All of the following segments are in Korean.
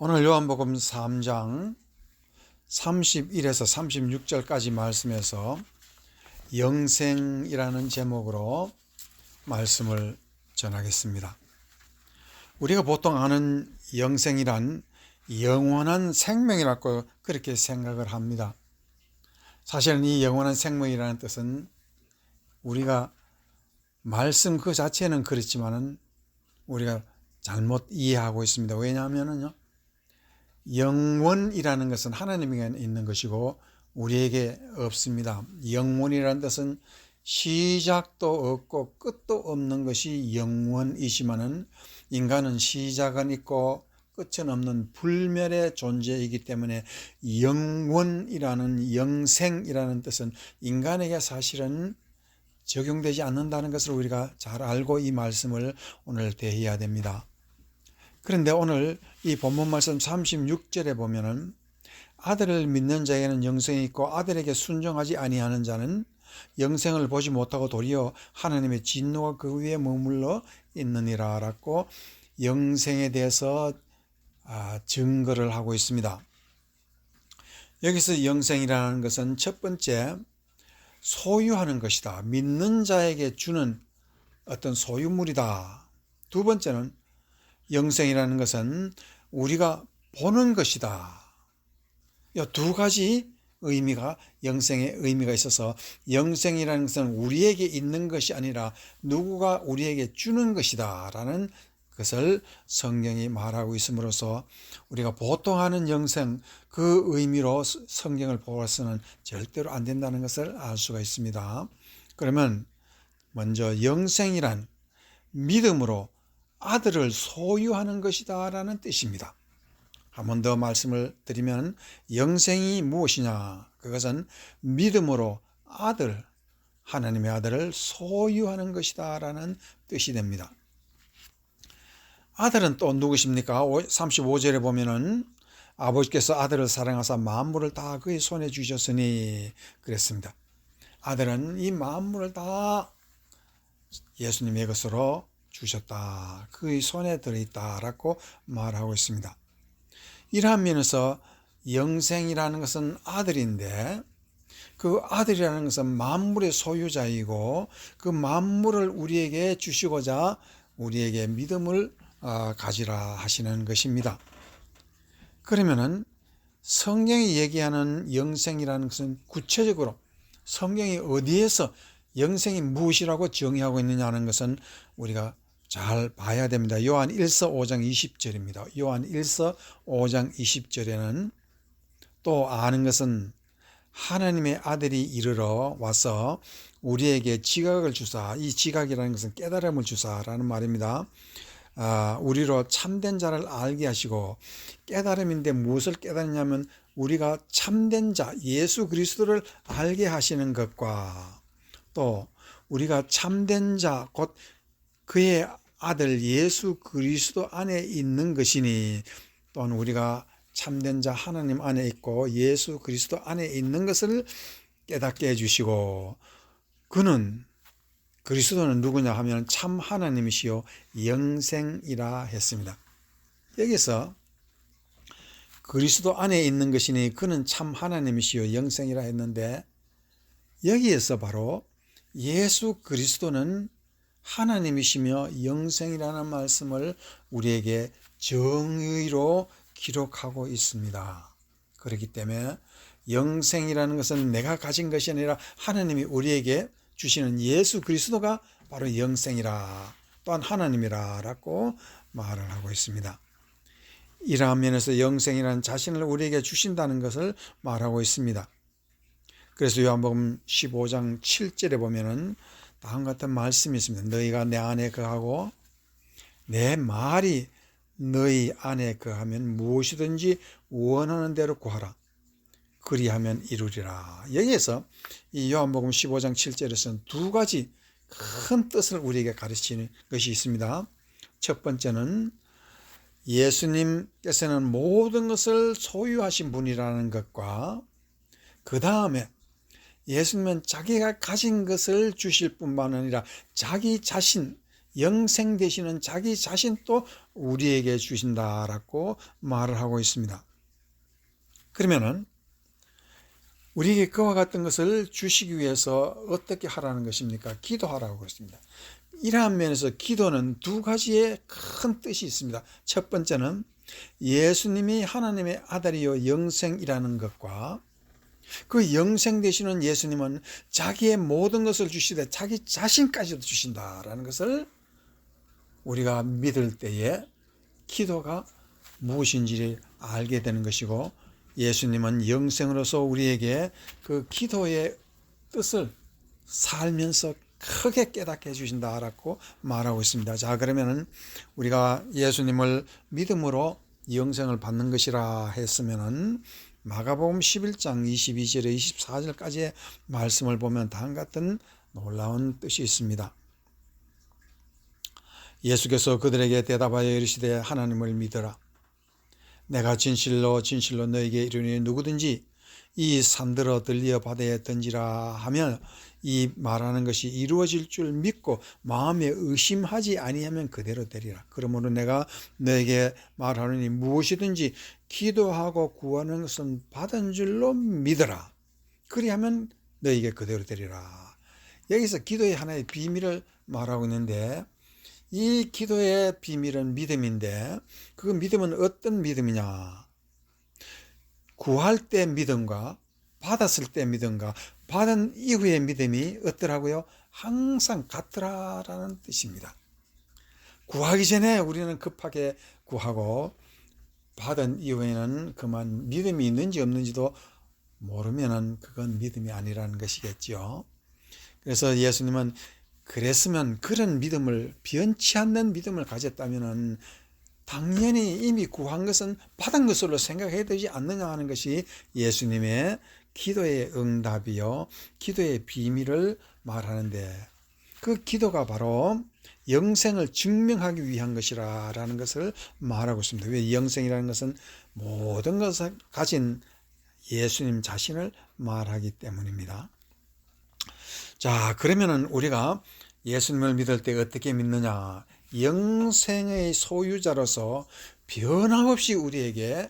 오늘 요한복음 3장 31에서 36절까지 말씀에서 영생이라는 제목으로 말씀을 전하겠습니다. 우리가 보통 아는 영생이란 영원한 생명이라고 그렇게 생각을 합니다. 사실은 이 영원한 생명이라는 뜻은 우리가 말씀 그 자체는 그렇지만은 우리가 잘못 이해하고 있습니다. 왜냐하면요, 영원이라는 것은 하나님에게 있는 것이고 우리에게 없습니다. 영원이라는 뜻은 시작도 없고 끝도 없는 것이 영원이지만은 인간은 시작은 있고 끝은 없는 불멸의 존재이기 때문에 영원이라는 영생이라는 뜻은 인간에게 사실은 적용되지 않는다는 것을 우리가 잘 알고 이 말씀을 오늘 대해야 됩니다. 그런데 오늘 이 본문 말씀 36절에 보면은 아들을 믿는 자에게는 영생이 있고 아들에게 순종하지 아니하는 자는 영생을 보지 못하고 도리어 하나님의 진노가 그 위에 머물러 있느니라 라고 영생에 대해서 증거를 하고 있습니다. 여기서 영생이라는 것은 첫 번째 소유하는 것이다. 믿는 자에게 주는 어떤 소유물이다. 두 번째는 영생이라는 것은 우리가 보는 것이다. 이 두 가지 의미가 영생의 의미가 있어서 영생이라는 것은 우리에게 있는 것이 아니라 누구가 우리에게 주는 것이다 라는 것을 성경이 말하고 있음으로써 우리가 보통 하는 영생 그 의미로 성경을 보아서는 절대로 안 된다는 것을 알 수가 있습니다. 그러면 먼저 영생이란 믿음으로 아들을 소유하는 것이다 라는 뜻입니다. 한 번 더 말씀을 드리면 영생이 무엇이냐? 그것은 믿음으로 아들, 하나님의 아들을 소유하는 것이다 라는 뜻이 됩니다. 아들은 또 누구십니까? 35절에 보면은 아버지께서 아들을 사랑하사 만물을 다 그의 손에 주셨으니 그랬습니다. 아들은 이 만물을 다 예수님의 것으로 주셨다. 그의 손에 들어있다라고 말하고 있습니다. 이러한 면에서 영생이라는 것은 아들인데 그 아들이라는 것은 만물의 소유자이고 그 만물을 우리에게 주시고자 우리에게 믿음을 가지라 하시는 것입니다. 그러면은 성경이 얘기하는 영생이라는 것은 구체적으로 성경이 어디에서 영생이 무엇이라고 정의하고 있느냐는 것은 우리가 잘 봐야 됩니다. 요한 1서 5장 20절입니다. 요한 1서 5장 20절에는 또 아는 것은 하나님의 아들이 이르러 와서 우리에게 지각을 주사, 이 지각이라는 것은 깨달음을 주사라는 말입니다. 우리로 참된 자를 알게 하시고, 깨달음인데 무엇을 깨닫냐면 우리가 참된 자 예수 그리스도를 알게 하시는 것과 또 우리가 참된 자 곧 그의 아들 예수 그리스도 안에 있는 것이니 또한 우리가 참된 자 하나님 안에 있고 예수 그리스도 안에 있는 것을 깨닫게 해주시고 그리스도는 누구냐 하면 참 하나님이시요 영생이라 했습니다. 여기서 그리스도 안에 있는 것이니 그는 참 하나님이시요 영생이라 했는데 여기에서 바로 예수 그리스도는 하나님이시며 영생이라는 말씀을 우리에게 정의로 기록하고 있습니다. 그렇기 때문에 영생이라는 것은 내가 가진 것이 아니라 하나님이 우리에게 주시는 예수 그리스도가 바로 영생이라 또한 하나님이라 라고 말을 하고 있습니다. 이러한 면에서 영생이라는 자신을 우리에게 주신다는 것을 말하고 있습니다. 그래서 요한복음 15장 7절에 보면은 다음과 같은 말씀이 있습니다. 너희가 내 안에 거하고 내 말이 너희 안에 거하면 무엇이든지 원하는 대로 구하라. 그리하면 이루리라. 여기에서 이 요한복음 15장 7절에서는 두 가지 큰 뜻을 우리에게 가르치는 것이 있습니다. 첫 번째는 예수님께서는 모든 것을 소유하신 분이라는 것과 그 다음에 예수님은 자기가 가진 것을 주실 뿐만 아니라 자기 자신, 영생 되시는 자기 자신도 우리에게 주신다라고 말을 하고 있습니다. 그러면은 우리에게 그와 같은 것을 주시기 위해서 어떻게 하라는 것입니까? 기도하라고 그랬습니다. 이러한 면에서 기도는 두 가지의 큰 뜻이 있습니다. 첫 번째는 예수님이 하나님의 아들이요 영생이라는 것과 그 영생 되시는 예수님은 자기의 모든 것을 주시되 자기 자신까지도 주신다라는 것을 우리가 믿을 때에 기도가 무엇인지를 알게 되는 것이고, 예수님은 영생으로서 우리에게 그 기도의 뜻을 살면서 크게 깨닫게 해주신다라고 말하고 있습니다. 자, 그러면은 우리가 예수님을 믿음으로 영생을 받는 것이라 했으면은 마가복음 11장 22절에 24절까지의 말씀을 보면 다음 같은 놀라운 뜻이 있습니다. 예수께서 그들에게 대답하여 이르시되 하나님을 믿어라. 내가 진실로 진실로 너에게 이르노니 누구든지 이 산들어 들리어 바다에 던지라 하면 이 말하는 것이 이루어질 줄 믿고 마음에 의심하지 아니하면 그대로 되리라. 그러므로 내가 너에게 말하노니 무엇이든지 기도하고 구하는 것은 받은 줄로 믿어라. 그리하면 너에게 그대로 되리라. 여기서 기도의 하나의 비밀을 말하고 있는데, 이 기도의 비밀은 믿음인데, 그 믿음은 어떤 믿음이냐? 구할 때 믿음과 받았을 때 믿음과 받은 이후의 믿음이 어떠라고요? 항상 같으라라는 뜻입니다. 구하기 전에 우리는 급하게 구하고 받은 이후에는 그만 믿음이 있는지 없는지도 모르면은 그건 믿음이 아니라는 것이겠죠. 그래서 예수님은 그랬으면 그런 믿음을, 변치 않는 믿음을 가졌다면은 당연히 이미 구한 것은 받은 것으로 생각해야 되지 않느냐 하는 것이 예수님의 기도의 응답이요, 기도의 비밀을 말하는데, 그 기도가 바로 영생을 증명하기 위한 것이라는 것을 말하고 있습니다. 왜? 영생이라는 것은 모든 것을 가진 예수님 자신을 말하기 때문입니다. 자, 그러면은 우리가 예수님을 믿을 때 어떻게 믿느냐? 영생의 소유자로서 변함없이 우리를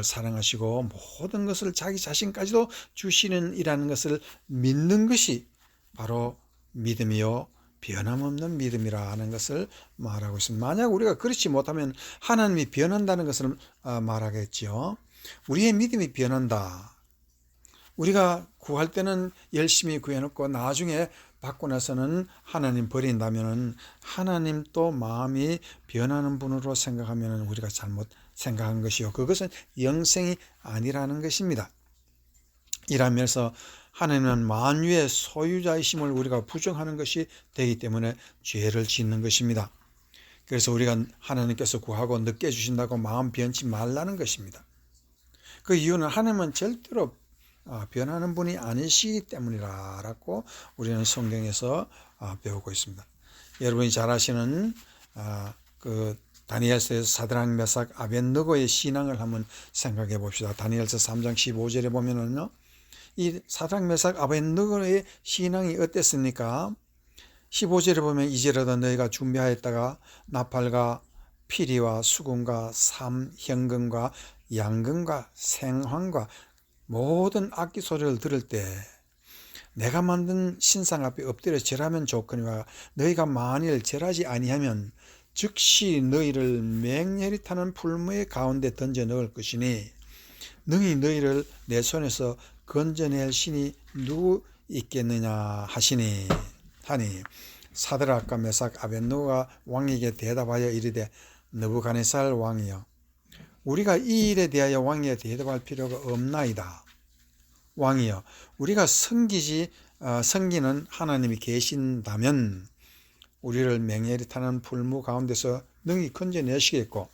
사랑하시고 모든 것을 자기 자신까지도 주시는 이라는 것을 믿는 것이 바로 믿음이요, 변함없는 믿음이라는 것을 말하고 있습니다. 만약 우리가 그렇지 못하면 하나님이 변한다는 것을 말하겠죠. 우리의 믿음이 변한다. 우리가 구할 때는 열심히 구해놓고 나중에 받고 나서는 하나님 버린다면은 하나님 또 마음이 변하는 분으로 생각하면 우리가 잘못 생각한 것이요, 그것은 영생이 아니라는 것입니다. 이라면서 하나님은 만유의 소유자이심을 우리가 부정하는 것이 되기 때문에 죄를 짓는 것입니다. 그래서 우리가 하나님께서 구하고 늦게 주신다고 마음 변치 말라는 것입니다. 그 이유는 하나님은 절대로 변하는 분이 아니시기 때문이라고 우리는 성경에서 배우고 있습니다. 여러분이 잘 아시는 그 다니엘서에서 사드락 메삭 아벳느고의 신앙을 한번 생각해 봅시다. 다니엘서 3장 15절에 보면은요, 이 사드락 메삭 아벳느고의 신앙이 어땠습니까? 15절에 보면 이제라도 너희가 준비하였다가 나팔과 피리와 수금과 삼, 현금과 양금과 생황과 모든 악기 소리를 들을 때 내가 만든 신상 앞에 엎드려 절하면 좋거니와 너희가 만일 절하지 아니하면 즉시 너희를 맹렬히 타는 풀무의 가운데 던져 넣을 것이니 능히 너희를 내 손에서 건져낼 신이 누구 있겠느냐 하시니 사드락과 메삭 아벳느고가 왕에게 대답하여 이르되 느부갓네살 왕이여, 우리가 이 일에 대하여 왕에게 대답할 필요가 없나이다. 왕이여, 우리가 섬기는 하나님이 계신다면 우리를 맹렬히 타는 풀무 가운데서 능히 건져내시겠고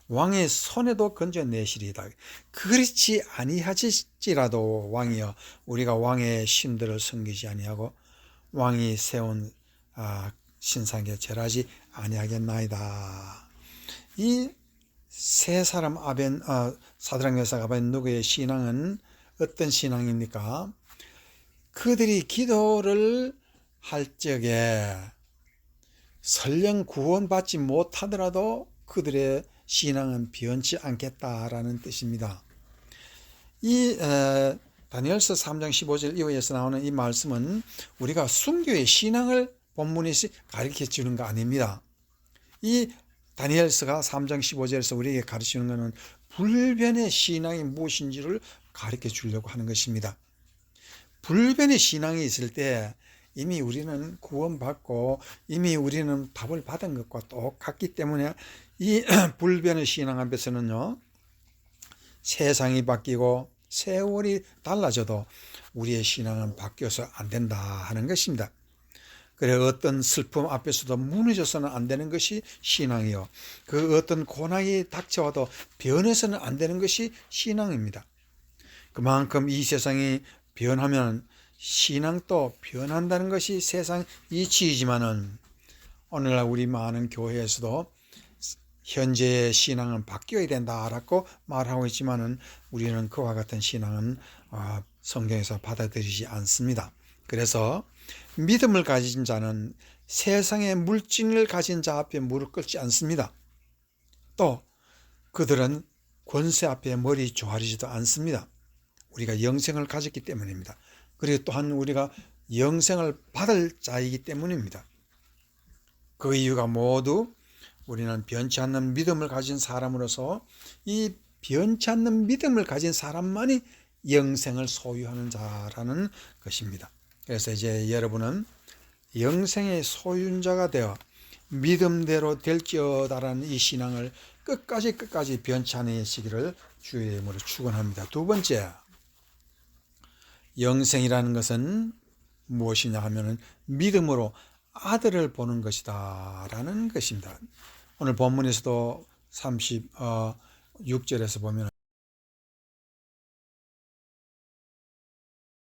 왕의 손에도 건져내시리이다. 그렇지 아니하실지라도 왕이여, 우리가 왕의 신들을 섬기지 아니하고 왕이 세운 신상에 절하지 아니하겠나이다. 이 세 사람 사드락 메삭 아벳느고의 신앙은 어떤 신앙입니까? 그들이 기도를 할 적에 설령 구원받지 못하더라도 그들의 신앙은 변치 않겠다라는 뜻입니다. 이 다니엘서 3장 15절 이후에서 나오는 이 말씀은 우리가 순교의 신앙을 본문에서 가르쳐 주는 거 아닙니다. 이 다니엘서가 3장 15절에서 우리에게 가르치는 것은 불변의 신앙이 무엇인지를 가르쳐 주려고 하는 것입니다. 불변의 신앙이 있을 때 이미 우리는 구원받고 이미 우리는 답을 받은 것과 똑같기 때문에 이 불변의 신앙 앞에서는요, 세상이 바뀌고 세월이 달라져도 우리의 신앙은 바뀌어서 안 된다 하는 것입니다. 그래 어떤 슬픔 앞에서도 무너져서는 안 되는 것이 신앙이요, 그 어떤 고난이 닥쳐와도 변해서는 안 되는 것이 신앙입니다. 그만큼 이 세상이 변하면 신앙도 변한다는 것이 세상 이치이지만은 오늘날 우리 많은 교회에서도 현재의 신앙은 바뀌어야 된다라고 말하고 있지만은 우리는 그와 같은 신앙은 성경에서 받아들이지 않습니다. 그래서 믿음을 가진 자는 세상의 물질을 가진 자 앞에 무릎 꿇지 않습니다. 또 그들은 권세 앞에 머리 조아리지도 않습니다. 우리가 영생을 가졌기 때문입니다. 그리고 또한 우리가 영생을 받을 자이기 때문입니다. 그 이유가 모두 우리는 변치 않는 믿음을 가진 사람으로서 이 변치 않는 믿음을 가진 사람만이 영생을 소유하는 자라는 것입니다. 그래서 이제 여러분은 영생의 소유자가 되어 믿음대로 될지어다라는 이 신앙을 끝까지 변치 않으시기를 주의 이름으로 축원합니다. 두 번째, 영생이라는 것은 무엇이냐 하면은 믿음으로 아들을 보는 것이다 라는 것입니다. 오늘 본문에서도 36절에서 보면